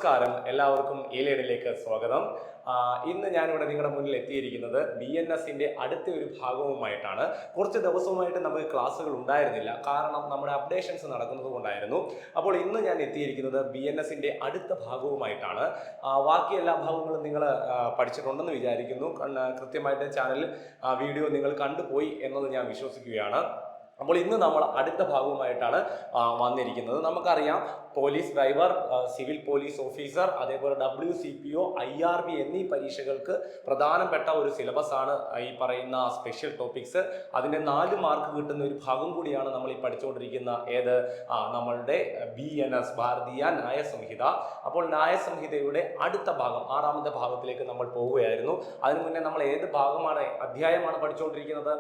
നമസ്കാരം, എല്ലാവർക്കും ഏലേണിലേക്ക് സ്വാഗതം. ഇന്ന് ഞാനിവിടെ നിങ്ങളുടെ മുന്നിൽ എത്തിയിരിക്കുന്നത് BNSന്റെ അടുത്ത ഒരു ഭാഗവുമായിട്ടാണ്. കുറച്ച് ദിവസവുമായിട്ട് നമുക്ക് ക്ലാസ്സുകൾ ഉണ്ടായിരുന്നില്ല, കാരണം നമ്മുടെ അപ്ഡേഷൻസ് നടക്കുന്നത് കൊണ്ടായിരുന്നു. അപ്പോൾ ഇന്ന് ഞാൻ എത്തിയിരിക്കുന്നത് BNSന്റെ അടുത്ത ഭാഗവുമായിട്ടാണ്. ബാക്കി എല്ലാ ഭാഗങ്ങളും നിങ്ങൾ പഠിച്ചിട്ടുണ്ടെന്ന് വിചാരിക്കുന്നു. കൃത്യമായിട്ട് ചാനൽ വീഡിയോ നിങ്ങൾ കണ്ടുപോയി എന്നത് ഞാൻ വിശ്വസിക്കുകയാണ്. അപ്പോൾ ഇന്ന് നമ്മൾ അടുത്ത ഭാഗവുമായിട്ടാണ് വന്നിരിക്കുന്നത്. നമുക്കറിയാം, police driver, civil police officer, അതേപോലെ WCPO, IRB എന്നീ പരീക്ഷകൾക്ക് പ്രധാനപ്പെട്ട ഒരു സിലബസ് ആണ് ഈ പറയുന്ന സ്പെഷ്യൽ ടോപ്പിക്സ്. അതിൻ്റെ 4 മാർക്ക് കിട്ടുന്ന ഒരു ഭാഗം കൂടിയാണ് നമ്മൾ ഈ പഠിച്ചുകൊണ്ടിരിക്കുന്ന നമ്മളുടെ BNS ഭാരതീയ ന്യായ സംഹിത. അപ്പോൾ ന്യായ സംഹിതയുടെ അടുത്ത ഭാഗം 6ാമത്തെ ഭാഗത്തിലേക്ക് നമ്മൾ പോവുകയായിരുന്നു. അതിനു മുന്നേ നമ്മൾ ഏത് അധ്യായമാണ് പഠിച്ചുകൊണ്ടിരിക്കുന്നത്?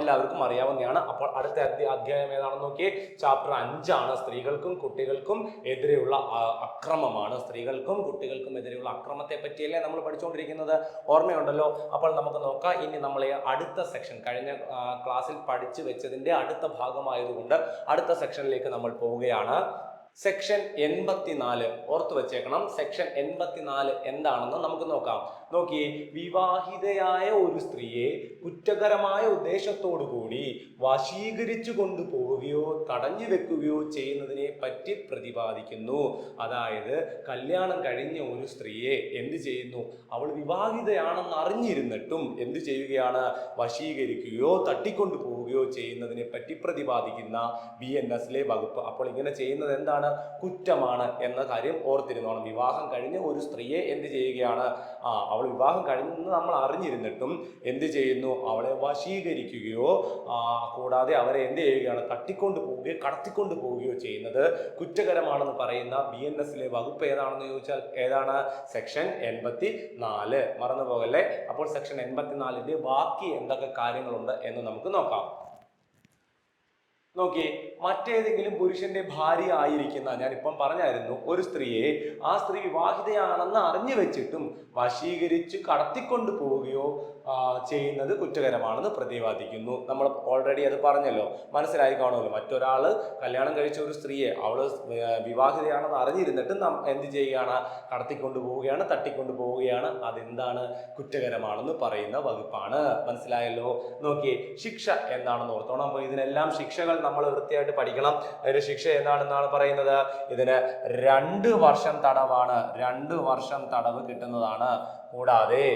എല്ലാവർക്കും അറിയാവുന്നതാണ്. അപ്പോൾ അടുത്ത അധ്യായം ഏതാണെന്ന് നോക്കിയേ. ചാപ്റ്റർ 5 ആണ്. സ്ത്രീകൾക്കും കുട്ടികൾക്കും എതിരെയുള്ള അക്രമമാണ്. സ്ത്രീകൾക്കും കുട്ടികൾക്കും എതിരെയുള്ള അക്രമത്തെ പറ്റിയല്ലേ നമ്മൾ പഠിച്ചുകൊണ്ടിരിക്കുന്നത്? ഓർമ്മയുണ്ടല്ലോ? അപ്പോൾ നമുക്ക് നോക്കാം. ഇനി നമ്മൾ അടുത്ത സെക്ഷൻ, കഴിഞ്ഞ ക്ലാസ്സിൽ പഠിച്ചു വെച്ചതിൻ്റെ അടുത്ത ഭാഗമായതുകൊണ്ട് അടുത്ത സെക്ഷനിലേക്ക് നമ്മൾ പോവുകയാണ്. സെക്ഷൻ 84 ഓർത്തു വെച്ചേക്കണം. സെക്ഷൻ 84 എന്താണെന്ന് നമുക്ക് നോക്കാം. നോക്കിയേ, വിവാഹിതയായ ഒരു സ്ത്രീയെ കുറ്റകരമായ ഉദ്ദേശത്തോടു കൂടി വശീകരിച്ചു കൊണ്ടുപോവുകയോ തടഞ്ഞു വെക്കുകയോ ചെയ്യുന്നതിനെ പറ്റി പ്രതിപാദിക്കുന്നു. അതായത് കല്യാണം കഴിഞ്ഞ ഒരു സ്ത്രീയെ എന്ത് ചെയ്യുന്നു? അവൾ വിവാഹിതയാണെന്ന് അറിഞ്ഞിരുന്നിട്ടും എന്ത് ചെയ്യുകയാണ്? വശീകരിക്കുകയോ തട്ടിക്കൊണ്ടു പോവുകയോ ചെയ്യുന്നതിനെ പറ്റി പ്രതിപാദിക്കുന്ന BNSലെ വകുപ്പ്. അപ്പോൾ ഇങ്ങനെ ചെയ്യുന്നത് എന്താണ്? കുറ്റമാണ് എന്ന കാര്യം ഓർത്തിരുന്നോണം. വിവാഹം കഴിഞ്ഞ ഒരു സ്ത്രീയെ എന്ത് ചെയ്യുകയാണ്? അവൾ വിവാഹം കഴിഞ്ഞെന്ന് നമ്മൾ അറിഞ്ഞിരുന്നിട്ടും എന്ത് ചെയ്യുന്നു? അവളെ വശീകരിക്കുകയോ കൂടാതെ അവരെ എന്ത് ചെയ്യുകയാണ്? തട്ടിക്കൊണ്ടു പോവുകയോ കടത്തിക്കൊണ്ടു പോവുകയോ ചെയ്യുന്നത് കുറ്റകരമാണെന്ന് പറയുന്ന BNSലെ വകുപ്പ് ഏതാണെന്ന് ചോദിച്ചാൽ ഏതാണ്? സെക്ഷൻ 84. മറന്നു പോകല്ലേ. അപ്പോൾ സെക്ഷൻ 84ന്റെ ബാക്കി എന്തൊക്കെ കാര്യങ്ങളുണ്ട് എന്ന് നമുക്ക് നോക്കാം. നോക്കി, മറ്റേതെങ്കിലും പുരുഷന്റെ ഭാര്യ ആയിരിക്കുന്ന, ഞാനിപ്പം പറഞ്ഞായിരുന്നു, ഒരു സ്ത്രീയെ ആ സ്ത്രീ വിവാഹിതയാണെന്ന് അറിഞ്ഞു വെച്ചിട്ടും വശീകരിച്ച് കടത്തിക്കൊണ്ടു പോവുകയോ ചെയ്യുന്നത് കുറ്റകരമാണെന്ന് പ്രതിപാദിക്കുന്നു. നമ്മൾ ഓൾറെഡി അത് പറഞ്ഞല്ലോ, മനസ്സിലായി കാണുമല്ലോ. മറ്റൊരാള് കല്യാണം കഴിച്ച ഒരു സ്ത്രീയെ അവള് വിവാഹിതയാണെന്ന് അറിഞ്ഞിരുന്നിട്ടും എന്ത് ചെയ്യുകയാണ്? കടത്തിക്കൊണ്ടു പോവുകയാണ്, തട്ടിക്കൊണ്ടു പോവുകയാണ്. അതെന്താണ്? കുറ്റകരമാണെന്ന് പറയുന്ന വകുപ്പാണ്. മനസ്സിലായല്ലോ? നോക്കിയേ, ശിക്ഷ എന്താണെന്ന് ഓർത്തോണം. അപ്പോൾ ഇതിനെല്ലാം ശിക്ഷകൾ നമ്മൾ വൃത്തിയായിട്ട് പഠിക്കണം. അതിന്റെ ശിക്ഷ എന്താണെന്നാണ് പറയുന്നത്? ഇതിന് 2 വർഷം തടവാണ്. 2 വർഷം തടവ് കിട്ടുന്നതാണ്. കൂടാതെ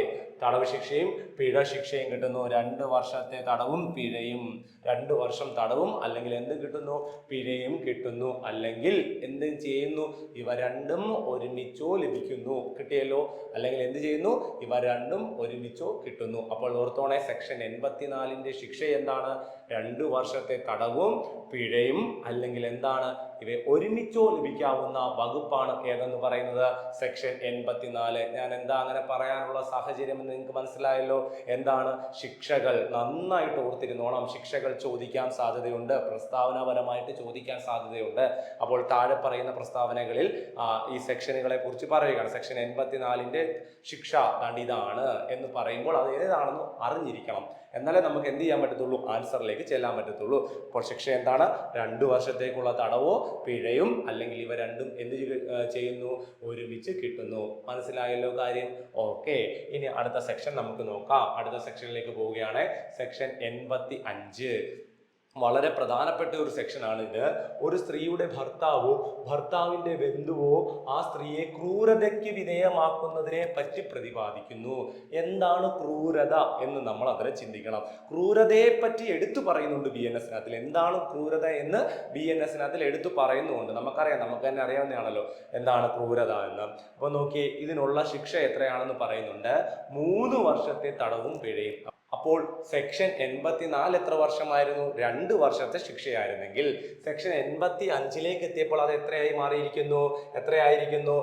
തടവ് ശിക്ഷയും പിഴ ശിക്ഷയും കിട്ടുന്നു. 2 വർഷത്തെ തടവും പിഴയും. 2 വർഷം തടവും അല്ലെങ്കിൽ എന്ത് കിട്ടുന്നു? പിഴയും കിട്ടുന്നു. അല്ലെങ്കിൽ എന്ത് ചെയ്യുന്നു? ഇവ രണ്ടും ഒരുമിച്ചോ ലഭിക്കുന്നു. കിട്ടിയല്ലോ? അല്ലെങ്കിൽ എന്ത് ചെയ്യുന്നു? ഇവ രണ്ടും ഒരുമിച്ചോ കിട്ടുന്നു. അപ്പോൾ ഓർത്തോണെ, സെക്ഷൻ 84ന്റെ ശിക്ഷ എന്താണ്? 2 വർഷത്തെ തടവും പിഴയും അല്ലെങ്കിൽ എന്താണ്? ഇവ ഒരുമിച്ചോ ലഭിക്കാവുന്ന വകുപ്പാണ് ഏതെന്ന് പറയുന്നത്? സെക്ഷൻ 84. ഞാൻ എന്താ അങ്ങനെ പറയാനുള്ള സാഹചര്യം എന്ന് നിങ്ങൾക്ക് മനസ്സിലായല്ലോ. എന്താണ്? ശിക്ഷകൾ നന്നായിട്ട് ഓർത്തിരുന്നോണം. ശിക്ഷകൾ ചോദിക്കാൻ സാധ്യതയുണ്ട്, പ്രസ്താവനാപരമായിട്ട് ചോദിക്കാൻ സാധ്യതയുണ്ട്. അപ്പോൾ താഴെ പറയുന്ന പ്രസ്താവനകളിൽ ഈ സെക്ഷനുകളെ കുറിച്ച് പറയുകയാണ്. സെക്ഷൻ 84ന്റെ ശിക്ഷ ഇതാണ് എന്ന് പറയുമ്പോൾ അത് ഏതാണെന്ന് അറിഞ്ഞിരിക്കണം. എന്നാലേ നമുക്ക് എന്ത് ചെയ്യാൻ പറ്റത്തുള്ളൂ? ആൻസറിലേക്ക് ചെല്ലാൻ പറ്റത്തുള്ളൂ. അപ്പോൾ ശിക്ഷ എന്താണ്? 2 വർഷത്തേക്കുള്ള തടവോ പിഴയും അല്ലെങ്കിൽ ഇവ രണ്ടും എന്ത് ചെയ്യുന്നു? ഒരുമിച്ച് കിട്ടുന്നു. മനസ്സിലായല്ലോ കാര്യം? ഓക്കെ, ഇനി അടുത്ത സെക്ഷൻ നമുക്ക് നോക്കാം. അടുത്ത സെക്ഷനിലേക്ക് പോവുകയാണ്. സെക്ഷൻ 85. വളരെ പ്രധാനപ്പെട്ട ഒരു സെക്ഷനാണ് ഇത്. ഒരു സ്ത്രീയുടെ ഭർത്താവോ ഭർത്താവിൻ്റെ ബന്ധുവോ ആ സ്ത്രീയെ ക്രൂരതയ്ക്ക് വിധേയമാക്കുന്നതിനെ പറ്റി പ്രതിപാദിക്കുന്നു. എന്താണ് ക്രൂരത എന്ന് നമ്മൾ അതിനെ ചിന്തിക്കണം. ക്രൂരതയെ പറ്റി എടുത്തു പറയുന്നുണ്ട് BNSനകത്തിൽ. എന്താണ് ക്രൂരത എന്ന് BNSനകത്തിൽ എടുത്തു പറയുന്നുണ്ട്. നമുക്കറിയാം, നമുക്ക് തന്നെ അറിയാവുന്നതാണല്ലോ എന്താണ് ക്രൂരത എന്ന്. അപ്പോൾ നോക്കിയേ, ഇതിനുള്ള ശിക്ഷ എത്രയാണെന്ന് പറയുന്നുണ്ട്. 3 വർഷത്തെ തടവും പിഴയും. അപ്പോൾ സെക്ഷൻ 84 എത്ര വർഷമായിരുന്നു? 2 വർഷത്തെ ശിക്ഷയായിരുന്നെങ്കിൽ സെക്ഷൻ 85ലേക്ക് എത്തിയപ്പോൾ അത് എത്രയായി മാറിയിരിക്കുന്നു? എത്രയായിരിക്കുന്നു?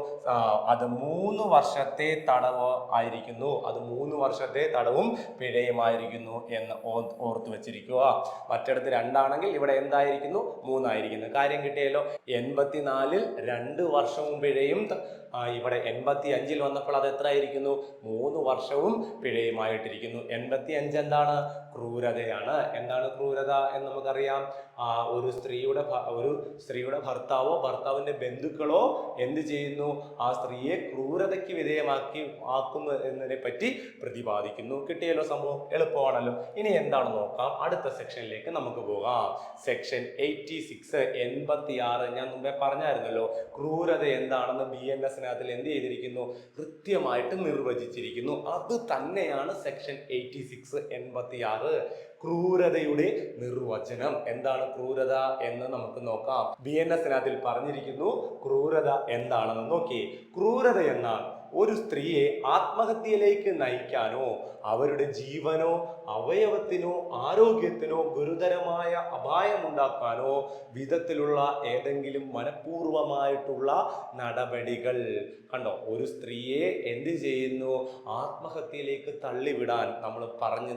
അത് 3 വർഷത്തെ തടവ് ആയിരിക്കുന്നു. അത് 3 വർഷത്തെ തടവും പിഴയുമായിരിക്കുന്നു എന്ന് ഓർത്തു വെച്ചിരിക്കുക. മറ്റിടത്ത് 2 ആണെങ്കിൽ ഇവിടെ എന്തായിരിക്കുന്നു? 3 ആയിരിക്കുന്നു. കാര്യം കിട്ടിയല്ലോ. 84-ൽ 2 വർഷവും പിഴയും, ഇവിടെ 85-ൽ വന്നപ്പോൾ അത് എത്ര ആയിരിക്കുന്നു? 3 വർഷവും പിഴയുമായിട്ടിരിക്കുന്നു. 85 എന്താണ്? ക്രൂരതയാണ്. എന്താണ് ക്രൂരത എന്ന് നമുക്കറിയാം. ഒരു സ്ത്രീയുടെ ഭർത്താവോ ഭർത്താവിന്റെ ബന്ധുക്കളോ എന്ത് ചെയ്യുന്നു, ആ സ്ത്രീയെ ക്രൂരതയ്ക്ക് ആക്കുന്നു എന്നതിനെ പറ്റി പ്രതിപാദിക്കുന്നു. കിട്ടിയല്ലോ സംഭവം, എളുപ്പമാണല്ലോ. ഇനി എന്താണ് നോക്കാം, അടുത്ത സെക്ഷനിലേക്ക് നമുക്ക് പോകാം. സെക്ഷൻ 86 86 ഞാൻ മുമ്പേ പറഞ്ഞായിരുന്നല്ലോ, ക്രൂരത എന്താണെന്ന് BNS-നകത്തിൽ എന്ത് ചെയ്തിരിക്കുന്നു, കൃത്യമായിട്ട് നിർവചിച്ചിരിക്കുന്നു. അത് തന്നെയാണ് സെക്ഷൻ 86 86. ക്രൂരതയുടെ നിർവചനം എന്താണ് ക്രൂരത എന്ന് നമുക്ക് നോക്കാം. BNS-നകത്തിൽ പറഞ്ഞിരിക്കുന്നു ക്രൂരത എന്താണെന്ന്. നോക്കി, ക്രൂരത എന്നാൽ ഒരു സ്ത്രീയെ ആത്മഹത്യയിലേക്ക് നയിക്കാനോ അവരുടെ ജീവനോ അവയവത്തിനോ ആരോഗ്യത്തിനോ ഗുരുതരമായ അപായമുണ്ടാക്കാനോ വിധത്തിലുള്ള ഏതെങ്കിലും മനഃപൂർവമായിട്ടുള്ള നടപടികൾ. കണ്ടോ, ഒരു സ്ത്രീയെ എന്ത് ചെയ്യുന്നു, ആത്മഹത്യയിലേക്ക് തള്ളിവിടാൻ.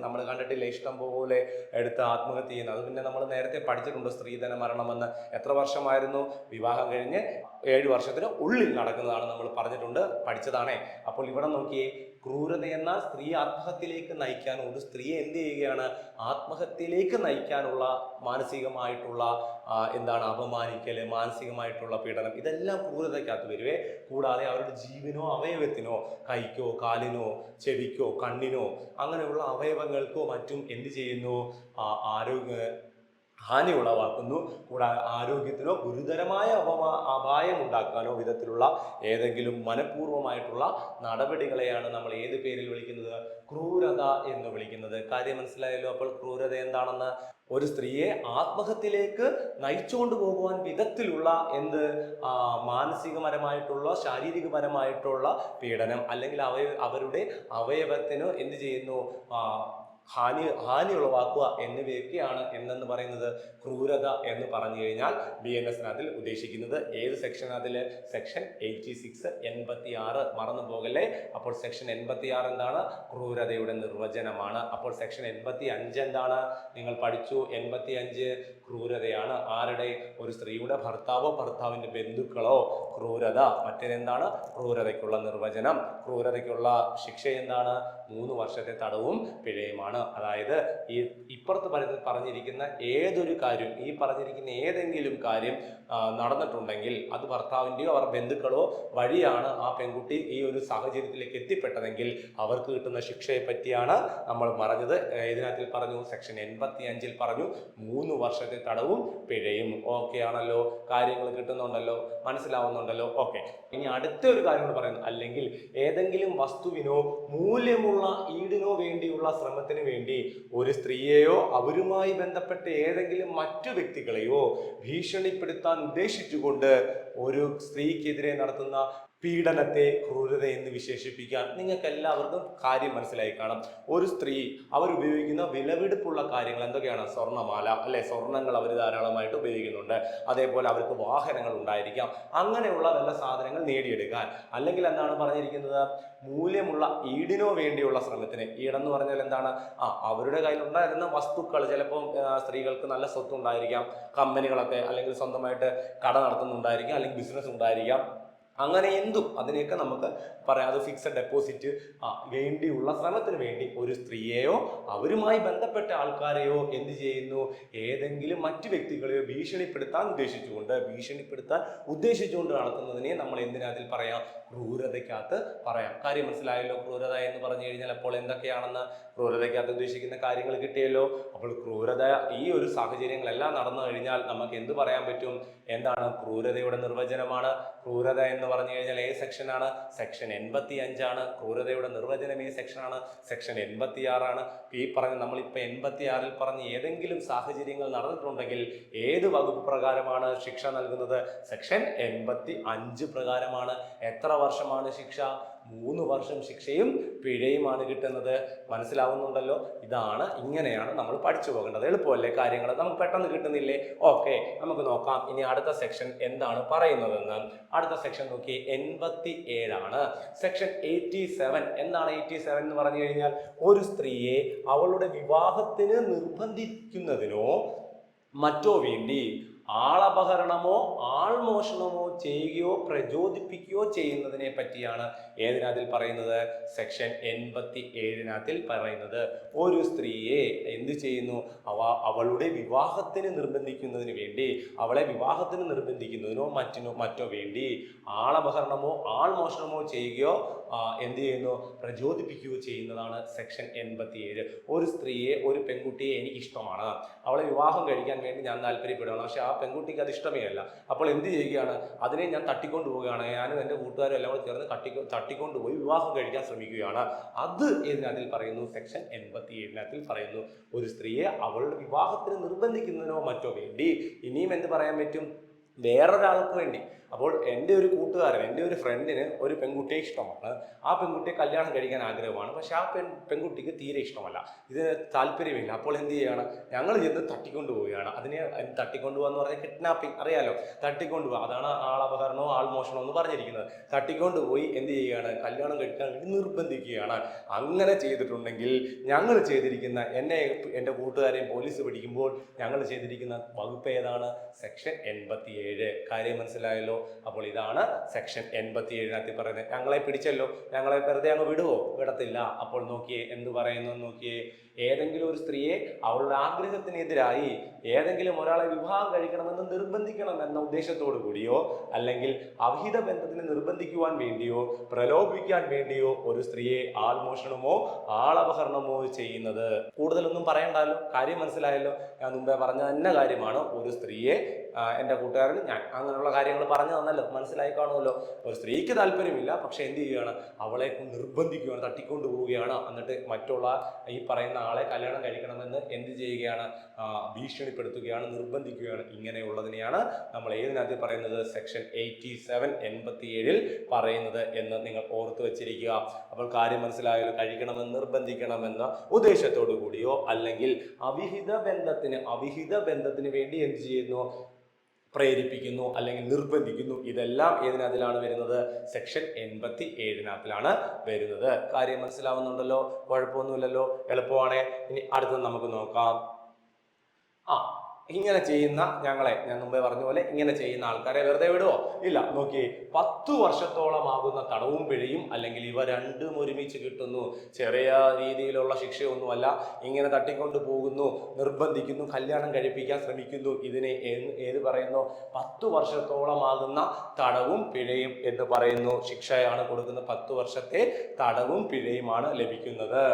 നമ്മൾ കണ്ടിട്ടില്ല, ഇഷ്ടം പോലെ എടുത്ത് ആത്മഹത്യ ചെയ്യുന്നത്. അത് പിന്നെ നമ്മൾ നേരത്തെ പഠിച്ചിട്ടുണ്ട്, സ്ത്രീധന മരണമെന്ന്. എത്ര വർഷമായിരുന്നു? വിവാഹം കഴിഞ്ഞ് 7 വർഷത്തിന് ഉള്ളിൽ നടക്കുന്നതാണ് നമ്മൾ പറഞ്ഞിട്ടുണ്ട്, പഠിച്ചതാണേ. അപ്പോൾ ഇവിടെ നോക്കിയേ, ക്രൂരത എന്ന സ്ത്രീ ആത്മഹത്യയിലേക്ക് നയിക്കാൻ, ഒരു സ്ത്രീയെ എന്ത് ചെയ്യുകയാണ്, ആത്മഹത്യയിലേക്ക് നയിക്കാനുള്ള മാനസികമായിട്ടുള്ള അപമാനിക്കല്, മാനസികമായിട്ടുള്ള പീഡനം, ഇതെല്ലാം ക്രൂരതയ്ക്കകത്ത് വരുവേ. കൂടാതെ അവരുടെ ജീവനോ അവയവത്തിനോ, കൈക്കോ കാലിനോ ചെവിക്കോ കണ്ണിനോ അങ്ങനെയുള്ള അവയവങ്ങൾക്കോ മറ്റും എന്ത് ചെയ്യുന്നു, ഹാനി ഉളവാക്കുന്നു. കൂടാതെ ആരോഗ്യത്തിനോ ഗുരുതരമായ അപായം ഉണ്ടാക്കാനോ വിധത്തിലുള്ള ഏതെങ്കിലും മനഃപൂർവമായിട്ടുള്ള നടപടികളെയാണ് നമ്മൾ ഏത് പേരിൽ വിളിക്കുന്നത്, ക്രൂരത എന്ന് വിളിക്കുന്നത്. കാര്യം മനസ്സിലായല്ലോ. അപ്പോൾ ക്രൂരത എന്താണെന്ന്, ഒരു സ്ത്രീയെ ആത്മഹത്യയിലേക്ക് നയിച്ചുകൊണ്ട് പോകുവാൻ വിധത്തിലുള്ള മാനസികപരമായിട്ടുള്ള ശാരീരികപരമായിട്ടുള്ള പീഡനം, അല്ലെങ്കിൽ അവരുടെ അവയവത്തിന് എന്ത് ചെയ്യുന്നു, ഹാനി ഉളവാക്കുക എന്നിവയൊക്കെയാണ് എന്നെന്ന് പറയുന്നത് ക്രൂരത എന്ന് പറഞ്ഞു കഴിഞ്ഞാൽ BNS-നകത്തിൽ ഉദ്ദേശിക്കുന്നത്. ഏത് സെക്ഷനകത്തിൽ? സെക്ഷൻ 86 86. മറന്നു പോകല്ലേ. അപ്പോൾ സെക്ഷൻ 86 എന്താണ്? ക്രൂരതയുടെ നിർവചനമാണ്. അപ്പോൾ സെക്ഷൻ 85 എന്താണ്? നിങ്ങൾ പഠിച്ചു. 85 ക്രൂരതയാണ്. ആരുടെ? ഒരു സ്ത്രീയുടെ ഭർത്താവോ ഭർത്താവിന്റെ ബന്ധുക്കളോ ക്രൂരത. മറ്റേതെന്താണ്? ക്രൂരതയ്ക്കുള്ള നിർവചനം. ക്രൂരതയ്ക്കുള്ള ശിക്ഷ എന്താണ്? 3 വർഷത്തെ തടവും പിഴയുമാണ്. അതായത് ഇപ്പുറത്ത് പറഞ്ഞിരിക്കുന്ന ഏതൊരു കാര്യം, ഈ പറഞ്ഞിരിക്കുന്ന ഏതെങ്കിലും കാര്യം നടന്നിട്ടുണ്ടെങ്കിൽ അത് ഭർത്താവിൻ്റെയോ അവർ ബന്ധുക്കളോ വഴിയാണ് ആ പെൺകുട്ടി ഈ ഒരു സാഹചര്യത്തിലേക്ക് എത്തിപ്പെട്ടതെങ്കിൽ അവർക്ക് കിട്ടുന്ന ശിക്ഷയെ പറ്റിയാണ് നമ്മൾ പറഞ്ഞത്. ഇതിനകത്തിൽ പറഞ്ഞു, സെക്ഷൻ 85 പറഞ്ഞു 3 വർഷത്തെ തടവും പിഴയും. ഓക്കെ ആണല്ലോ, കാര്യങ്ങൾ കിട്ടുന്നുണ്ടല്ലോ, മനസ്സിലാവുന്നുണ്ടല്ലോ. ഓക്കെ, ഇനി അടുത്ത ഒരു കാര്യം കൂടി പറയുന്നു. അല്ലെങ്കിൽ ഏതെങ്കിലും വസ്തുവിനോ മൂല്യമുള്ള ഈടിനോ വേണ്ടിയുള്ള ശ്രമത്തിന് വേണ്ടി ഒരു സ്ത്രീയെയോ അവരുമായി ബന്ധപ്പെട്ട ഏതെങ്കിലും മറ്റു വ്യക്തികളെയോ ഭീഷണിപ്പെടുത്താൻ ഉദ്ദേശിച്ചുകൊണ്ട് ഒരു സ്ത്രീക്കെതിരെ നടത്തുന്ന പീഡനത്തെ ക്രൂരത എന്ന് വിശേഷിപ്പിക്കാൻ നിങ്ങൾക്ക് എല്ലാവർക്കും കാര്യം മനസ്സിലായി കാണും. ഒരു സ്ത്രീ അവരുപയോഗിക്കുന്ന വിലപിടിപ്പുള്ള കാര്യങ്ങൾ എന്തൊക്കെയാണ്? സ്വർണ്ണമാല, അല്ലെ, സ്വർണ്ണങ്ങൾ അവർ ധാരാളമായിട്ട് ഉപയോഗിക്കുന്നുണ്ട്. അതേപോലെ അവർക്ക് വാഹനങ്ങൾ ഉണ്ടായിരിക്കാം. അങ്ങനെയുള്ള വല്ല സാധനങ്ങൾ നേടിയെടുക്കാൻ, അല്ലെങ്കിൽ എന്താണ് പറഞ്ഞിരിക്കുന്നത്, മൂല്യമുള്ള ഈടിനോ വേണ്ടിയുള്ള ശ്രമത്തിന്. ഈടെന്ന് പറഞ്ഞാൽ എന്താണ്? അവരുടെ കയ്യിലുണ്ടായിരുന്ന വസ്തുക്കൾ, ചിലപ്പോൾ സ്ത്രീകൾക്ക് നല്ല സ്വത്ത് ഉണ്ടായിരിക്കാം, കമ്പനികളൊക്കെ, അല്ലെങ്കിൽ സ്വന്തമായിട്ട് കട നടത്തുന്നുണ്ടായിരിക്കാം, അല്ലെങ്കിൽ ബിസിനസ് ഉണ്ടായിരിക്കാം. അങ്ങനെ എന്തും അതിനെയൊക്കെ നമുക്ക് പറയാം. അത് ഫിക്സഡ് ഡെപ്പോസിറ്റ് വേണ്ടിയുള്ള ശ്രമത്തിന് വേണ്ടി ഒരു സ്ത്രീയെയോ അവരുമായി ബന്ധപ്പെട്ട ആൾക്കാരെയോ എന്ത് ചെയ്യുന്നു, ഏതെങ്കിലും മറ്റു വ്യക്തികളെയോ ഭീഷണിപ്പെടുത്താൻ ഉദ്ദേശിച്ചുകൊണ്ട് നടത്തുന്നതിനെ നമ്മൾ എന്തിനകത്തിൽ പറയാം? ക്രൂരതയ്ക്കകത്ത് പറയാം. കാര്യം മനസ്സിലായല്ലോ. ക്രൂരത എന്ന് പറഞ്ഞു കഴിഞ്ഞാൽ അപ്പോൾ എന്തൊക്കെയാണെന്ന് ക്രൂരതയ്ക്കകത്ത് ഉദ്ദേശിക്കുന്ന കാര്യങ്ങൾ കിട്ടിയല്ലോ. അപ്പോൾ ക്രൂരത, ഈ ഒരു സാഹചര്യങ്ങളെല്ലാം നടന്നു കഴിഞ്ഞാൽ നമുക്ക് എന്ത് പറയാൻ പറ്റും? എന്താണ്? ക്രൂരതയുടെ നിർവചനമാണ്. ക്രൂരത എന്ന് പറഞ്ഞു കഴിഞ്ഞാൽ ഏത് സെക്ഷനാണ്? സെക്ഷൻ 85 ആണ്. ക്രൂരതയുടെ നിർവചനം ഏത് സെക്ഷനാണ്? സെക്ഷൻ 86 ആണ്. ഈ പറഞ്ഞ നമ്മളിപ്പോൾ 86 പറഞ്ഞ് ഏതെങ്കിലും സാഹചര്യങ്ങൾ നടന്നിട്ടുണ്ടെങ്കിൽ ഏത് വകുപ്പ് പ്രകാരമാണ് ശിക്ഷ നൽകുന്നത്? സെക്ഷൻ 85 പ്രകാരമാണ്. എത്ര വർഷമാണ് ശിക്ഷ? 3 വർഷം ശിക്ഷയും പിഴയുമാണ് കിട്ടുന്നത്. മനസ്സിലാവുന്നുണ്ടല്ലോ. ഇങ്ങനെയാണ് നമ്മൾ പഠിച്ചു പോകേണ്ടത്. എളുപ്പമല്ലേ കാര്യങ്ങൾ? നമുക്ക് പെട്ടെന്ന് കിട്ടുന്നില്ലേ? ഓക്കെ, നമുക്ക് നോക്കാം ഇനി അടുത്ത സെക്ഷൻ എന്താണ് പറയുന്നതെന്ന്. അടുത്ത സെക്ഷൻ നോക്കി, 87 ആണ്. സെക്ഷൻ 87. എന്താണ് 87 എന്ന് പറഞ്ഞു കഴിഞ്ഞാൽ, ഒരു സ്ത്രീയെ അവളുടെ വിവാഹത്തിന് നിർബന്ധിക്കുന്നതിനോ മറ്റോ വേണ്ടി ആളപഹരണമോ ആൾമോഷണമോ ചെയ്യുകയോ പ്രചോദിപ്പിക്കുകയോ ചെയ്യുന്നതിനെ പറ്റിയാണ് ഏതിനകത്തിൽ പറയുന്നത്? സെക്ഷൻ 87 പറയുന്നത്. ഒരു സ്ത്രീയെ എന്ത് ചെയ്യുന്നു? അവളുടെ വിവാഹത്തിന് നിർബന്ധിക്കുന്നതിന് വേണ്ടി, അവളെ വിവാഹത്തിന് നിർബന്ധിക്കുന്നതിനോ മറ്റോ വേണ്ടി ആളപഹരണമോ ആൾമോഷണമോ ചെയ്യുകയോ എന്ത് ചെയ്യുന്നു? പ്രചോദിപ്പിക്കുകയോ ചെയ്യുന്നതാണ് സെക്ഷൻ 87. ഒരു സ്ത്രീയെ, ഒരു പെൺകുട്ടിയെ എനിക്ക് ഇഷ്ടമാണ്, അവളെ വിവാഹം കഴിക്കാൻ വേണ്ടി ഞാൻ താല്പര്യപ്പെടുകയാണ്, പക്ഷെ ആ പെൺകുട്ടിക്ക് അത് ഇഷ്ടമേ അല്ല. അപ്പോൾ എന്ത് ചെയ്യുകയാണ്? അതിനെ ഞാൻ തട്ടിക്കൊണ്ടുപോവുകയാണ്, ഞാനും എൻ്റെ കൂട്ടുകാരും എല്ലാം കൂടെ ചേർന്ന് തട്ടിക്കൊണ്ടുപോയി വിവാഹം കഴിക്കാൻ ശ്രമിക്കുകയാണ്. അത് അതിൽ പറയുന്നു, സെക്ഷൻ 87 പറയുന്നു. ഒരു സ്ത്രീയെ അവളുടെ വിവാഹത്തിന് നിർബന്ധിക്കുന്നതിനോ മറ്റോ വേണ്ടി, ഇനിയും എന്ത് പറയാൻ പറ്റും? വേറൊരാൾക്ക് വേണ്ടി. അപ്പോൾ എൻ്റെ ഒരു കൂട്ടുകാരൻ, എൻ്റെ ഒരു ഫ്രണ്ടിന് ഒരു പെൺകുട്ടിയെ ഇഷ്ടമാണ്, ആ പെൺകുട്ടിയെ കല്യാണം കഴിക്കാൻ ആഗ്രഹമാണ്, പക്ഷെ ആ പെൺകുട്ടിക്ക് തീരെ ഇഷ്ടമല്ല, ഇതിന് താല്പര്യമില്ല. അപ്പോൾ എന്ത് ചെയ്യുകയാണ്? ഞങ്ങൾ ചെന്ന് തട്ടിക്കൊണ്ടുപോവുകയാണ്. അതിനെ തട്ടിക്കൊണ്ടുപോകാന്ന് പറഞ്ഞാൽ കിഡ്നാപ്പിംഗ്, അറിയാലോ, തട്ടിക്കൊണ്ടുപോകുക. അതാണ് ആളപഹരണമോ ആൾമോഷണമോ എന്ന് പറഞ്ഞിരിക്കുന്നത്. തട്ടിക്കൊണ്ടുപോയി എന്ത് ചെയ്യുകയാണ്? കല്യാണം കഴിക്കാൻ വേണ്ടി നിർബന്ധിക്കുകയാണ്. അങ്ങനെ ചെയ്തിട്ടുണ്ടെങ്കിൽ ഞങ്ങൾ ചെയ്തിരിക്കുന്ന, എൻ്റെ കൂട്ടുകാരെയും പോലീസ് പിടിക്കുമ്പോൾ ഞങ്ങൾ ചെയ്തിരിക്കുന്ന വകുപ്പ് ഏതാണ്? സെക്ഷൻ 87. കാര്യം മനസ്സിലായല്ലോ? അപ്പോൾ ഇതാണ് സെക്ഷൻ 87 പറയുന്നത്. ഞങ്ങളെ പിടിച്ചല്ലോ, ഞങ്ങളെ വെറുതെ അങ്ങ് വിടുവോ? വിടത്തില്ല. അപ്പോൾ നോക്കിയേ എന്ത് പറയുന്നു നോക്കിയേ. ഏതെങ്കിലും ഒരു സ്ത്രീയെ അവളുടെ ആഗ്രഹത്തിനെതിരായി ഏതെങ്കിലും ഒരാളെ വിവാഹം കഴിക്കണമെന്ന് നിർബന്ധിക്കണം എന്ന ഉദ്ദേശത്തോടു കൂടിയോ, അല്ലെങ്കിൽ അവിഹിത ബന്ധത്തിന് നിർബന്ധിക്കുവാൻ വേണ്ടിയോ പ്രലോഭിക്കാൻ വേണ്ടിയോ ഒരു സ്ത്രീയെ ആൾമോഷണമോ ആളപഹരണമോ ചെയ്യുന്നത്. കൂടുതലൊന്നും പറയണ്ടല്ലോ, കാര്യം മനസ്സിലായല്ലോ. ഞാൻ മുമ്പേ പറഞ്ഞ തന്നെ കാര്യമാണ്. ഒരു സ്ത്രീയെ, എൻ്റെ കൂട്ടുകാരന് ഞാൻ അങ്ങനെയുള്ള കാര്യങ്ങൾ പറഞ്ഞു തന്നല്ലോ, മനസ്സിലായി കാണുമല്ലോ. ഒരു സ്ത്രീക്ക് താല്പര്യമില്ല, പക്ഷെ എന്ത് ചെയ്യുകയാണ്? അവളെ നിർബന്ധിക്കുകയാണ്, തട്ടിക്കൊണ്ടുപോവുകയാണ്. എന്നിട്ട് മറ്റുള്ള ഈ പറയുന്ന ആളെ കല്യാണം കഴിക്കണമെന്ന് എന്ത് ചെയ്യുകയാണ്? ഭീഷണിപ്പെടുത്തുകയാണ്, നിർബന്ധിക്കുകയാണ്. ഇങ്ങനെയുള്ളതിനെയാണ് നമ്മൾ ഏതിനകത്ത് പറയുന്നത്? സെക്ഷൻ 87 പറയുന്നത് എന്ന് നിങ്ങൾ ഓർത്തു വെച്ചിരിക്കുക. അപ്പോൾ കാര്യം മനസ്സിലായാലും, കഴിക്കണമെന്ന് നിർബന്ധിക്കണമെന്ന ഉദ്ദേശത്തോടു കൂടിയോ അല്ലെങ്കിൽ അവിഹിത ബന്ധത്തിന് വേണ്ടി എന്ത് ചെയ്യുന്നു? പ്രേരിപ്പിക്കുന്നു അല്ലെങ്കിൽ നിർബന്ധിക്കുന്നു. ഇതെല്ലാം ഏതിനകത്തിലാണ് വരുന്നത്? സെക്ഷൻ 87 വരുന്നത്. കാര്യം മനസ്സിലാവുന്നുണ്ടല്ലോ? കുഴപ്പമൊന്നുമില്ലല്ലോ, എളുപ്പമാണേ. ഇനി അടുത്തത് നമുക്ക് നോക്കാം. ഇങ്ങനെ ചെയ്യുന്ന ഞാൻ മുമ്പേ പറഞ്ഞ പോലെ ഇങ്ങനെ ചെയ്യുന്ന ആൾക്കാരെ വെറുതെ വിടുവോ? ഇല്ല. നോക്കിയേ, 10 വർഷത്തോളം ആകുന്ന തടവും പിഴയും, അല്ലെങ്കിൽ ഇവ രണ്ടും ഒരുമിച്ച് കിട്ടുന്നു. ചെറിയ രീതിയിലുള്ള ശിക്ഷയൊന്നുമല്ല. ഇങ്ങനെ തട്ടിക്കൊണ്ട് പോകുന്നു, നിർബന്ധിക്കുന്നു, കല്യാണം കഴിപ്പിക്കാൻ ശ്രമിക്കുന്നു. ഇതിനെ ഏത് പറയുന്നു? 10 വർഷത്തോളം ആകുന്ന തടവും പിഴയും എന്ന് പറയുന്നു. ശിക്ഷയാണ് കൊടുക്കുന്നത്. 10 വർഷത്തെ തടവും പിഴയുമാണ് ലഭിക്കുന്നത്.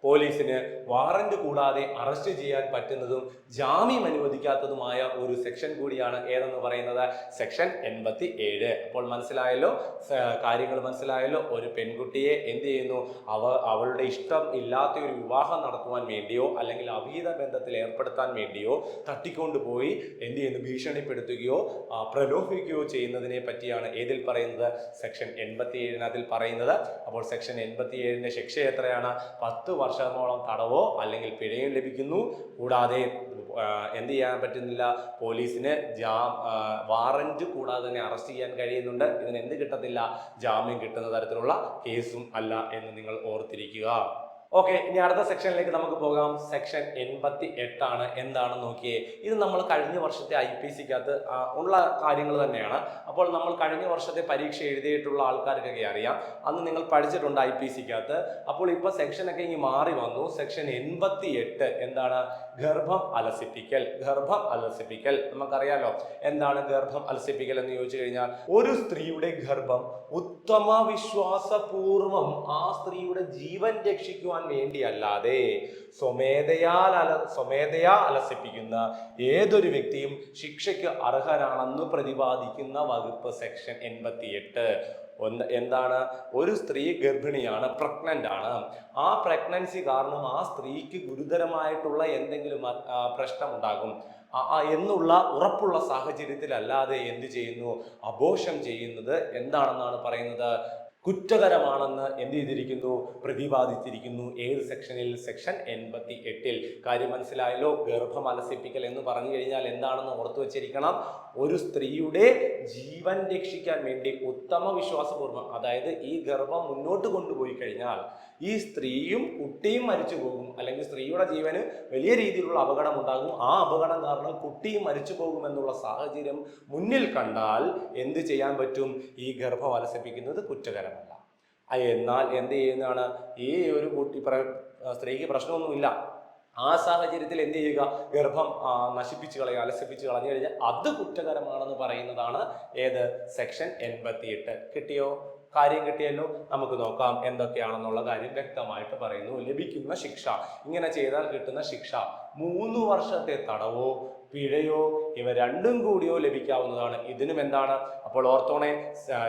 പോലീസിന് വാറന്റ് കൂടാതെ അറസ്റ്റ് ചെയ്യാൻ പറ്റുന്നതും ജാമ്യം അനുവദിക്കാത്തതുമായ ഒരു സെക്ഷൻ കൂടിയാണ് ഏതെന്ന് പറയുന്നത്? സെക്ഷൻ 87. അപ്പോൾ മനസ്സിലായല്ലോ, കാര്യങ്ങൾ മനസ്സിലായല്ലോ. ഒരു പെൺകുട്ടിയെ എന്ത് ചെയ്യുന്നു? അവളുടെ ഇഷ്ടം ഇല്ലാത്ത ഒരു വിവാഹം നടത്തുവാൻ വേണ്ടിയോ അല്ലെങ്കിൽ അവിഹിത ബന്ധത്തിൽ ഏർപ്പെടുത്താൻ വേണ്ടിയോ തട്ടിക്കൊണ്ടുപോയി എന്ത് ചെയ്യുന്നു? ഭീഷണിപ്പെടുത്തുകയോ പ്രലോഭിക്കുകയോ ചെയ്യുന്നതിനെ പറ്റിയാണ് ഏതിൽ പറയുന്നത്? സെക്ഷൻ 87 പറയുന്നത്. അപ്പോൾ സെക്ഷൻ 87 ശിക്ഷ എത്രയാണ്? 10 വർഷമോളം തടവോ അല്ലെങ്കിൽ പിഴയും ലഭിക്കുന്നു. കൂടാതെ എന്ത് ചെയ്യാൻ പറ്റുന്നില്ല? പോലീസിന് വാറന്റ് കൂടാതെ തന്നെ അറസ്റ്റ് ചെയ്യാൻ കഴിയുന്നുണ്ട്. ഇതിന് എന്ത് കിട്ടത്തില്ല? ജാമ്യം കിട്ടുന്ന തരത്തിലുള്ള കേസും അല്ല എന്ന് നിങ്ങൾ ഓർത്തിരിക്കുക. ഓക്കെ, ഇനി അടുത്ത സെക്ഷനിലേക്ക് നമുക്ക് പോകാം. സെക്ഷൻ 88 എന്താണെന്ന് നോക്കിയേ. ഇത് നമ്മൾ കഴിഞ്ഞ വർഷത്തെ IPCക്കകത്ത് ഉള്ള കാര്യങ്ങൾ തന്നെയാണ്. അപ്പോൾ നമ്മൾ കഴിഞ്ഞ വർഷത്തെ പരീക്ഷ എഴുതിയിട്ടുള്ള ആൾക്കാർക്കൊക്കെ അറിയാം, അന്ന് നിങ്ങൾ പഠിച്ചിട്ടുണ്ട് IPCക്കകത്ത്. അപ്പോൾ ഇപ്പോൾ സെക്ഷനൊക്കെ ഇനി മാറി വന്നു. സെക്ഷൻ 88 എന്താണ്? ഗർഭം അലസിപ്പിക്കൽ. നമുക്കറിയാലോ എന്താണ് ഗർഭം അലസിപ്പിക്കൽ എന്ന് ചോദിച്ചു കഴിഞ്ഞാൽ, ഒരു സ്ത്രീയുടെ ഗർഭം ഉത്തമ വിശ്വാസപൂർവം ആ സ്ത്രീയുടെ ജീവൻ രക്ഷിക്കുവാൻ വേണ്ടിയല്ലാതെ സ്വമേധയാ അലസിപ്പിക്കുന്ന ഏതൊരു വ്യക്തിയും ശിക്ഷയ്ക്ക് അർഹരാണെന്ന് പ്രതിപാദിക്കുന്ന വകുപ്പ് സെക്ഷൻ 88. എന്താണ്? ഒരു സ്ത്രീ ഗർഭിണിയാണ്, പ്രഗ്നന്റ് ആണ്. ആ പ്രഗ്നൻസി കാരണം ആ സ്ത്രീക്ക് ഗുരുതരമായിട്ടുള്ള എന്തെങ്കിലും പ്രശ്നം ഉണ്ടാകും എന്നുള്ള ഉറപ്പുള്ള സാഹചര്യത്തിലല്ലാതെ എന്ത് ചെയ്യുന്നു? അബോർഷൻ ചെയ്യുന്നത് എന്താണെന്നാണ് പറയുന്നത്? കുറ്റകരമാണെന്ന് എന്ത് ചെയ്തിരിക്കുന്നു, പ്രതിപാദിച്ചിരിക്കുന്നു. ഏത് സെക്ഷനിൽ? സെക്ഷൻ 88. കാര്യം മനസ്സിലായല്ലോ. ഗർഭം അലസിപ്പിക്കൽ എന്ന് പറഞ്ഞു കഴിഞ്ഞാൽ എന്താണെന്ന് ഓർത്തു വെച്ചിരിക്കണം. ഒരു സ്ത്രീയുടെ ജീവൻ രക്ഷിക്കാൻ വേണ്ടി ഉത്തമ വിശ്വാസപൂർവ്വം, അതായത് ഈ ഗർഭം മുന്നോട്ട് കൊണ്ടുപോയി കഴിഞ്ഞാൽ ഈ സ്ത്രീയും കുട്ടിയും മരിച്ചു പോകും, അല്ലെങ്കിൽ സ്ത്രീയുടെ ജീവന് വലിയ രീതിയിലുള്ള അപകടം ഉണ്ടാകും. ആ അപകടം കാരണം കുട്ടിയും മരിച്ചു പോകുമെന്നുള്ള സാഹചര്യം മുന്നിൽ കണ്ടാൽ എന്ത് ചെയ്യാൻ പറ്റും? ഈ ഗർഭം അലസിപ്പിക്കുന്നത് കുറ്റകരമല്ല. എന്നാൽ എന്ത് ചെയ്യുന്നതാണ്? ഈ ഒരു സ്ത്രീക്ക് പ്രശ്നമൊന്നുമില്ല. ആ സാഹചര്യത്തിൽ എന്ത് ചെയ്യുക? ഗർഭം നശിപ്പിച്ചു കളയുക, അലസിപ്പിച്ച് കളഞ്ഞു കഴിഞ്ഞാൽ അത് കുറ്റകരമാണെന്ന് പറയുന്നതാണ് ഏത്? സെക്ഷൻ 88. കിട്ടിയോ? കാര്യം കിട്ടിയല്ലോ. നമുക്ക് നോക്കാം എന്തൊക്കെയാണെന്നുള്ള കാര്യം വ്യക്തമായിട്ട് പറയുന്നു. ലഭിക്കുന്ന ശിക്ഷ, ഇങ്ങനെ ചെയ്താൽ കിട്ടുന്ന ശിക്ഷ 3 വർഷത്തെ തടവോ പിഴയോ ഇവ രണ്ടും കൂടിയോ ലഭിക്കാവുന്നതാണ്. ഇതിനും എന്താണ്? അപ്പോൾ ഓർത്തോണെ,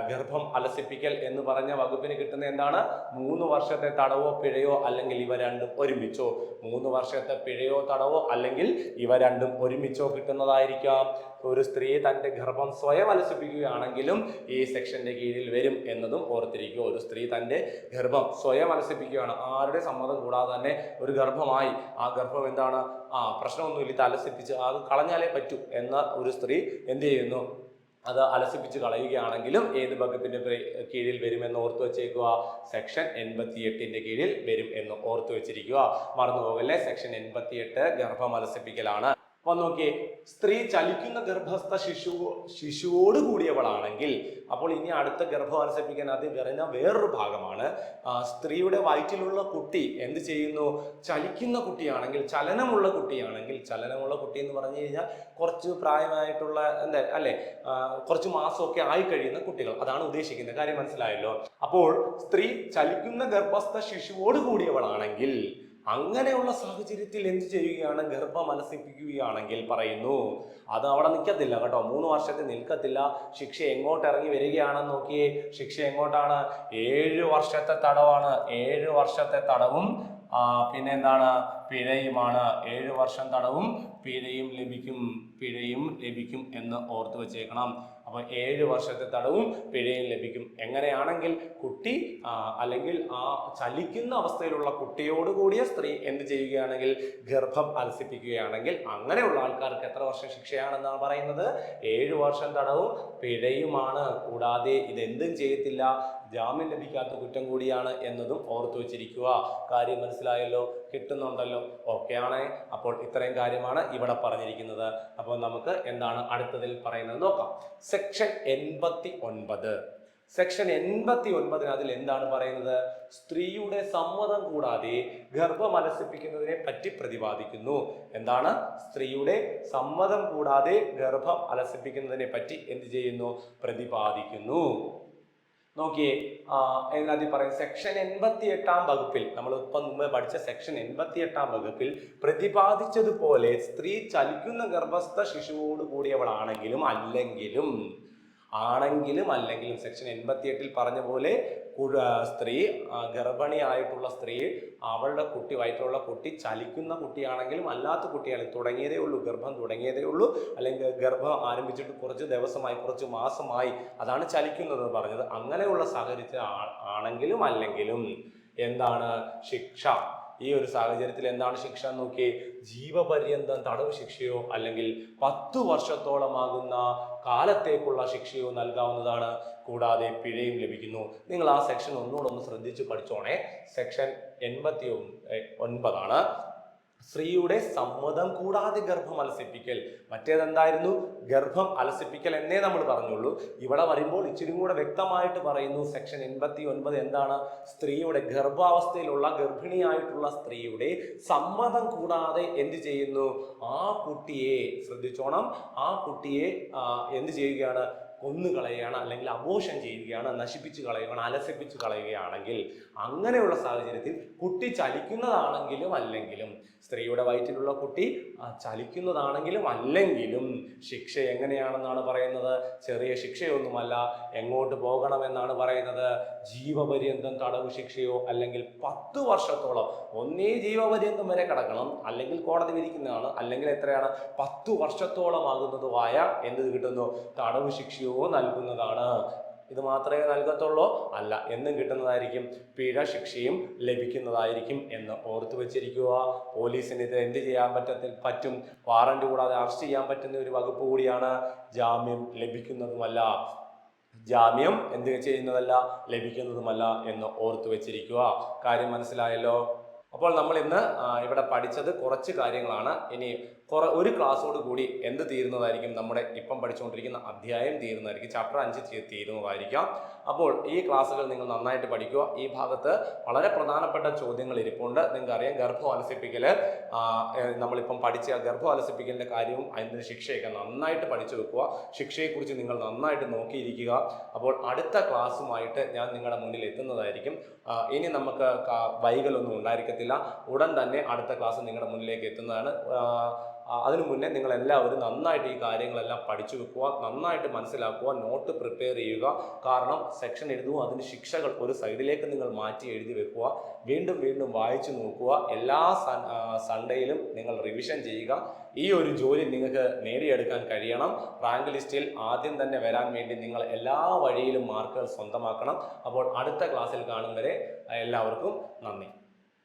ഗർഭം അലസിപ്പിക്കൽ എന്ന് പറഞ്ഞ വകുപ്പിന് കിട്ടുന്ന എന്താണ്? 3 വർഷത്തെ തടവോ പിഴയോ, അല്ലെങ്കിൽ ഇവ രണ്ടും ഒരുമിച്ചോ. 3 വർഷത്തെ പിഴയോ തടവോ അല്ലെങ്കിൽ ഇവ രണ്ടും ഒരുമിച്ചോ കിട്ടുന്നതായിരിക്കാം. ഒരു സ്ത്രീ തൻ്റെ ഗർഭം സ്വയം അലസിപ്പിക്കുകയാണെങ്കിലും ഈ സെക്ഷന്റെ കീഴിൽ വരും എന്നതും ഓർത്തിരിക്കുക. ഒരു സ്ത്രീ തൻ്റെ ഗർഭം സ്വയം അലസിപ്പിക്കുകയാണ്, ആരുടെ സമ്മതം കൂടാതെ തന്നെ ഒരു ഗർഭമായി, ആ ഗർഭം എന്താണ്? പ്രശ്നമൊന്നുമില്ല, ഇത് അലസിപ്പിച്ച് അത് കളഞ്ഞാലേ പറ്റൂ എന്ന ഒരു സ്ത്രീ എന്ത് ചെയ്യുന്നു? അത് അലസിപ്പിച്ച് കളയുകയാണെങ്കിലും ഏത് വകുപ്പിന്റെ കീഴിൽ വരുമെന്ന് ഓർത്തു വെച്ചേക്കുക? സെക്ഷൻ 88 കീഴിൽ വരും എന്ന് ഓർത്തു വെച്ചിരിക്കുക. മറന്നുപോകല്ലേ. സെക്ഷൻ 88 ഗർഭം അലസിപ്പിക്കലാണ്. അപ്പൊ നോക്കിയേ, സ്ത്രീ ചലിക്കുന്ന ഗർഭസ്ഥ ശിശുവോട് കൂടിയവളാണെങ്കിൽ, അപ്പോൾ ഇനി അടുത്ത ഗർഭം അലസിപ്പിക്കാൻ ആദ്യം പറയുന്ന വേറൊരു ഭാഗമാണ്. സ്ത്രീയുടെ വയറ്റിലുള്ള കുട്ടി എന്ത് ചെയ്യുന്നു? ചലിക്കുന്ന കുട്ടിയാണെങ്കിൽ, ചലനമുള്ള കുട്ടിയാണെങ്കിൽ, ചലനമുള്ള കുട്ടി എന്ന് പറഞ്ഞു കഴിഞ്ഞാൽ കുറച്ച് പ്രായമായിട്ടുള്ള അല്ലെ, കുറച്ച് മാസമൊക്കെ ആയി കഴിയുന്ന കുട്ടികൾ, അതാണ് ഉദ്ദേശിക്കുന്നത്. കാര്യം മനസ്സിലായല്ലോ. അപ്പോൾ സ്ത്രീ ചലിക്കുന്ന ഗർഭസ്ഥ ശിശുവോട് കൂടിയവളാണെങ്കിൽ, അങ്ങനെയുള്ള സാഹചര്യത്തിൽ എന്ത് ചെയ്യുകയാണ്? ഗർഭം അലസിപ്പിക്കുകയാണെങ്കിൽ പറയുന്നു, അത് അവിടെ നിൽക്കത്തില്ല കേട്ടോ, 3 വർഷത്തിൽ നിൽക്കത്തില്ല. ശിക്ഷ എങ്ങോട്ട് ഇറങ്ങി വരികയാണെന്ന് നോക്കിയേ. ശിക്ഷ എങ്ങോട്ടാണ്? 7 വർഷത്തെ തടവാണ്. 7 വർഷത്തെ തടവും പിന്നെ എന്താണ്? പിഴയുമാണ്. 7 വർഷം തടവും പിഴയും ലഭിക്കും എന്ന് ഓർത്തു വെച്ചേക്കണം. അപ്പൊ 7 വർഷത്തെ തടവും പിഴയും ലഭിക്കും. എങ്ങനെയാണെങ്കിൽ കുട്ടി അല്ലെങ്കിൽ ആ ചലിക്കുന്ന അവസ്ഥയിലുള്ള കുട്ടിയോട് കൂടിയ സ്ത്രീ എന്ത് ചെയ്യുകയാണെങ്കിൽ, ഗർഭം അലസിപ്പിക്കുകയാണെങ്കിൽ, അങ്ങനെയുള്ള ആൾക്കാർക്ക് എത്ര വർഷം ശിക്ഷയാണെന്നാണ് പറയുന്നത്? 7 വർഷം തടവും പിഴയുമാണ്. കൂടാതെ ഇതെന്തും ചെയ്യത്തില്ല, ജാമ്യം ലഭിക്കാത്ത കുറ്റം കൂടിയാണ് എന്നതും ഓർത്തു വെച്ചിരിക്കുക. കാര്യം മനസ്സിലായല്ലോ? കിട്ടുന്നുണ്ടല്ലോ? ഓക്കെ ആണ്. അപ്പോൾ ഇത്രയും കാര്യമാണ് ഇവിടെ പറഞ്ഞിരിക്കുന്നത്. അപ്പോൾ നമുക്ക് എന്താണ് അടുത്തതിൽ പറയുന്നത് നോക്കാം. സെക്ഷൻ 89. സെക്ഷൻ 89 അതിൽ എന്താണ് പറയുന്നത്? സ്ത്രീയുടെ സമ്മതം കൂടാതെ ഗർഭം അലസിപ്പിക്കുന്നതിനെ പറ്റി പ്രതിപാദിക്കുന്നു. എന്താണ്? സ്ത്രീയുടെ സമ്മതം കൂടാതെ ഗർഭം അലസിപ്പിക്കുന്നതിനെ പറ്റി എന്ത് ചെയ്യുന്നു? പ്രതിപാദിക്കുന്നു. നോക്കിയേ, അതിനകത്ത് പറയും സെക്ഷൻ 88 വകുപ്പിൽ, നമ്മൾ ഇപ്പം മുമ്പ് പഠിച്ച സെക്ഷൻ 88 വകുപ്പിൽ പ്രതിപാദിച്ചതുപോലെ സ്ത്രീ ചലിക്കുന്ന ഗർഭസ്ഥ ശിശുവോട് കൂടിയവളാണെങ്കിലും അല്ലെങ്കിലും സെക്ഷൻ 88 പറഞ്ഞ പോലെ സ്ത്രീ ഗർഭിണിയായിട്ടുള്ള സ്ത്രീ, അവളുടെ കുട്ടി, വയറ്റിലുള്ള കുട്ടി ചലിക്കുന്ന കുട്ടിയാണെങ്കിലും അല്ലാത്ത കുട്ടിയാണെങ്കിൽ തുടങ്ങിയതേ ഉള്ളൂ, ഗർഭം തുടങ്ങിയതേ ഉള്ളൂ, അല്ലെങ്കിൽ ഗർഭം ആരംഭിച്ചിട്ട് കുറച്ച് ദിവസമായി, കുറച്ച് മാസമായി, അതാണ് ചലിക്കുന്നത് പറഞ്ഞത്. അങ്ങനെയുള്ള സാഹചര്യത്തിൽ ആണെങ്കിലും അല്ലെങ്കിലും എന്താണ് ശിക്ഷ? ഈ ഒരു സാഹചര്യത്തിൽ എന്താണ് ശിക്ഷ നോക്കി? ജീവപര്യന്തം തടവ് ശിക്ഷയോ അല്ലെങ്കിൽ 10 വർഷത്തോളമാകുന്ന കാലത്തേക്കുള്ള ശിക്ഷയോ നൽകാവുന്നതാണ്. കൂടാതെ പിഴയും ലഭിക്കുന്നു. നിങ്ങൾ ആ സെക്ഷൻ ഒന്നുകൂടെ ഒന്ന് ശ്രദ്ധിച്ച് പഠിച്ചോണേ. സെക്ഷൻ 89 സ്ത്രീയുടെ സമ്മതം കൂടാതെ ഗർഭം അലസിപ്പിക്കൽ. മറ്റേതെന്തായിരുന്നു? ഗർഭം അലസിപ്പിക്കൽ എന്നേ നമ്മൾ പറഞ്ഞുള്ളൂ. ഇവിടെ വരുമ്പോൾ ഇച്ചിരി കൂടെ വ്യക്തമായിട്ട് പറയുന്നു. സെക്ഷൻ 89 എന്താണ്? സ്ത്രീയുടെ ഗർഭാവസ്ഥയിലുള്ള ഗർഭിണിയായിട്ടുള്ള സ്ത്രീയുടെ സമ്മതം കൂടാതെ എന്ത് ചെയ്യുന്നു? ആ കുട്ടിയെ, ശ്രദ്ധിച്ചോണം, ആ കുട്ടിയെ എന്ത് ചെയ്യുകയാണ്? കൊന്നുകളയുകയാണ്, അല്ലെങ്കിൽ അബോർഷൻ ചെയ്യുകയാണ്, നശിപ്പിച്ച് കളയുകയാണ്, അലസിപ്പിച്ച് കളയുകയാണെങ്കിൽ, അങ്ങനെയുള്ള സാഹചര്യത്തിൽ കുട്ടി ചലിക്കുന്നതാണെങ്കിലും അല്ലെങ്കിലും, സ്ത്രീയുടെ വയറ്റിലുള്ള കുട്ടി ചലിക്കുന്നതാണെങ്കിലും അല്ലെങ്കിലും ശിക്ഷ എങ്ങനെയാണെന്നാണ് പറയുന്നത്? ചെറിയ ശിക്ഷയൊന്നുമല്ല. എങ്ങോട്ട് പോകണമെന്നാണ് പറയുന്നത്? ജീവപര്യന്തം തടവ് ശിക്ഷയോ അല്ലെങ്കിൽ 10 വർഷത്തോളം, ഒന്നേ ജീവപര്യന്തം വരെ കിടക്കണം, അല്ലെങ്കിൽ കോടതി വിധിക്കുന്നതാണ്, അല്ലെങ്കിൽ എത്രയാണ്? 10 വർഷത്തോളം ആകുന്നതുമായ എന്ത് കിട്ടുന്നു? തടവ് ശിക്ഷയോ നൽകുന്നതാണ്. ഇത് മാത്രമേ നൽകത്തുള്ളൂ? അല്ല, എന്നും കിട്ടുന്നതായിരിക്കും, പിഴ ശിക്ഷയും ലഭിക്കുന്നതായിരിക്കും എന്ന് ഓർത്തു വെച്ചിരിക്കുക. പോലീസിന് ഇത് എന്ത് ചെയ്യാൻ പറ്റും? വാറന്റ് കൂടാതെ അറസ്റ്റ് ചെയ്യാൻ പറ്റുന്ന ഒരു വകുപ്പ് കൂടിയാണ്. ജാമ്യം ലഭിക്കുന്നതുമല്ല, ജാമ്യം എന്ത് ചെയ്യുന്നതല്ല, ലഭിക്കുന്നതുമല്ല എന്ന് ഓർത്തു വെച്ചിരിക്കുക. കാര്യം മനസ്സിലായല്ലോ? അപ്പോൾ നമ്മൾ ഇന്ന് ഇവിടെ പഠിച്ചത് കുറച്ച് കാര്യങ്ങളാണ്. ഇനി ഒരു ക്ലാസ്സോട് കൂടി എന്ത് തീരുന്നതായിരിക്കും? നമ്മുടെ ഇപ്പം പഠിച്ചുകൊണ്ടിരിക്കുന്ന അധ്യായം തീരുന്നതായിരിക്കും, ചാപ്റ്റർ 5 തീരുന്നതായിരിക്കാം. അപ്പോൾ ഈ ക്ലാസ്സുകൾ നിങ്ങൾ നന്നായിട്ട് പഠിക്കുക. ഈ ഭാഗത്ത് വളരെ പ്രധാനപ്പെട്ട ചോദ്യങ്ങൾ ഇരിപ്പുണ്ട്. നിങ്ങൾക്കറിയാം, ഗർഭം അലസിപ്പിക്കൽ, നമ്മളിപ്പം പഠിച്ച ഗർഭം അലസിപ്പിക്കലിൻ്റെ കാര്യവും അതിൻ്റെ ശിക്ഷയൊക്കെ നന്നായിട്ട് പഠിച്ചു വെക്കുക. ശിക്ഷയെക്കുറിച്ച് നിങ്ങൾ നന്നായിട്ട് നോക്കിയിരിക്കുക. അപ്പോൾ അടുത്ത ക്ലാസ്സുമായിട്ട് ഞാൻ നിങ്ങളുടെ മുന്നിൽ എത്തുന്നതായിരിക്കും. ഇനി നമുക്ക് വൈകലൊന്നും ഉണ്ടായിരിക്കത്തില്ല. ഉടൻ തന്നെ അടുത്ത ക്ലാസ് നിങ്ങളുടെ മുന്നിലേക്ക് എത്തുന്നതാണ്. അതിനു മുന്നേ നിങ്ങൾ എല്ലാവരും നന്നായിട്ട് ഈ കാര്യങ്ങളെല്ലാം പഠിച്ചു വെക്കുക, നന്നായിട്ട് മനസ്സിലാക്കുക, നോട്ട് പ്രിപ്പയർ ചെയ്യുക. കാരണം സെക്ഷൻ എഴുതുക, അതിന് ശിക്ഷകൾ ഒരു സൈഡിലേക്ക് നിങ്ങൾ മാറ്റി എഴുതി വെക്കുക. വീണ്ടും വീണ്ടും വായിച്ചു നോക്കുക. എല്ലാ സൺഡേയിലും നിങ്ങൾ റിവിഷൻ ചെയ്യുക. ഈ ഒരു ജോലി നിങ്ങൾക്ക് നേടിയെടുക്കാൻ കഴിയണം. റാങ്ക് ലിസ്റ്റിൽ ആദ്യം തന്നെ വരാൻ വേണ്ടി നിങ്ങൾ എല്ലാ വഴിയിലും മാർക്കുകൾ സ്വന്തമാക്കണം. അപ്പോൾ അടുത്ത ക്ലാസ്സിൽ കാണും വരെ എല്ലാവർക്കും നന്ദി.